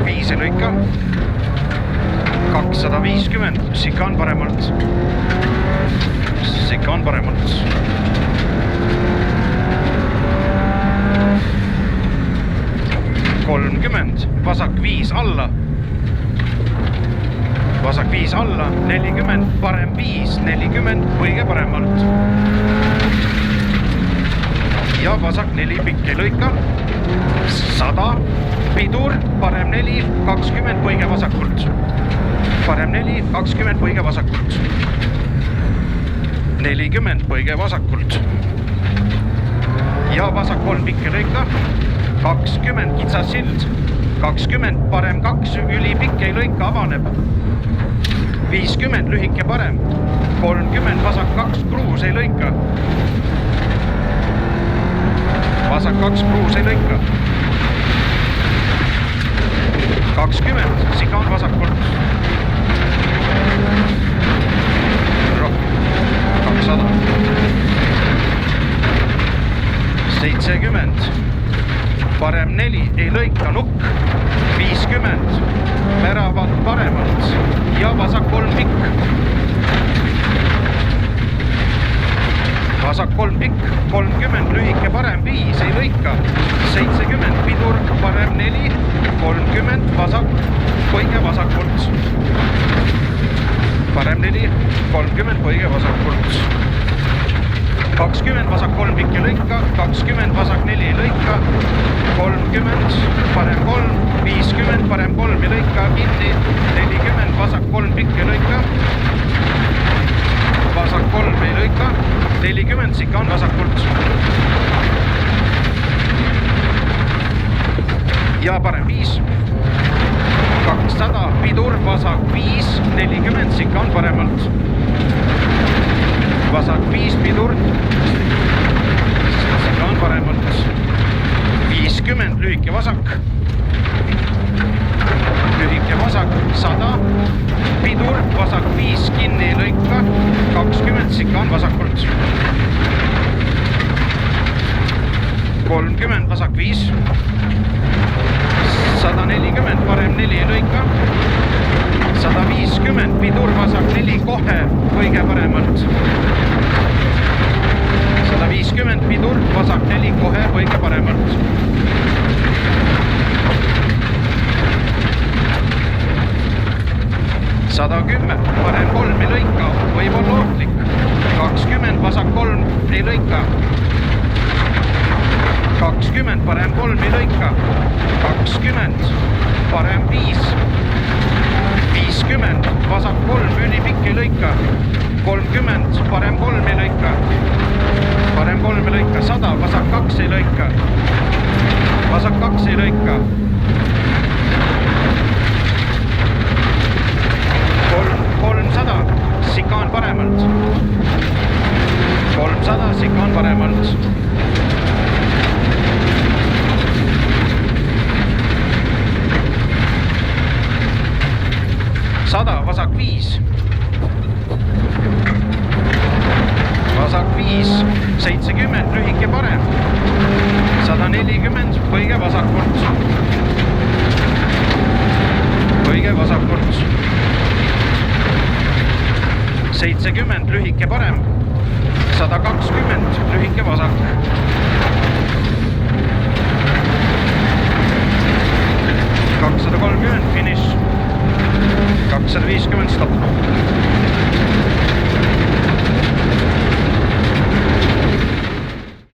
5 ei lõika. 250, sikaan paremalt. Sikaan paremalt. 30, vasak 5 alla. Vasak 5 alla, 40, parem 5, 40, põige paremalt. Ja vasak 4, pikk ei lõika. 100, pidur, parem 4, 20, põige vasakult. Parem 4, 20, põige vasakult. 40, põige vasakult. Ja vasak 3, pikk ei lõika. 20, kitsas sild. 20, parem 2, ülipikk ei lõika, avaneb. 50, lühike parem. 30, vasak 2, kruus ei lõika. Vasak 2, kruus ei lõika. 20, sigaan vasakult. Rohkem. 200. 70. Parem 4, ei lõika, nukk. 50, väravalt paremalt ja vasak 3 pikk. Vasak 3 pikk, 30, lühike parem 5, ei lõika. 70, pidur, parem 4, 30, vasak, põige vasakult. Parem 4, 30, põige vasakult. 20, vasak 3 pikk ei lõika, 20, vasak 4 ei lõika, 30, parem 3, 50, parem 3 ei lõika, kinni, 40, vasak 3 pikk ei lõika, vasak 3 ei lõika, 40, sikaan vasakult. Ja parem 5, 200, pidur, vasak 5, 40, sikaan paremalt. Vasak 5, pidur, sikaan paremalt. 50, lühike vasak. Lühike vasak, 100, pidur, vasak 5, kinni ei lõika. 20, sikaan vasakult. 30, vasak 5. 140, parem 4 ei lõika. 150, pidur, vasak 4, kohe, põige paremalt. 150, pidur, vasak 4, kohe, põige paremalt. 110, parem 3 ei lõika, võib olla ohtlik. 20, vasak 3 ei lõika. 20, parem 3 ei lõika. 20, parem 5. 50, vasak 3, ülipikk ei lõika. 30, parem 3 ei lõika. Parem 3 ei lõika. 100, vasak 2 ei lõika. Vasak 2 ei lõika. 300, sikaan paremalt. 300, sikaan paremalt. 100, vasak 5. Vasak 5, 70, lühike parem. 140, põige vasakult. Põige vasakult. 70, lühike parem. 120, lühike vasak. 230, finiš. 250, stopp.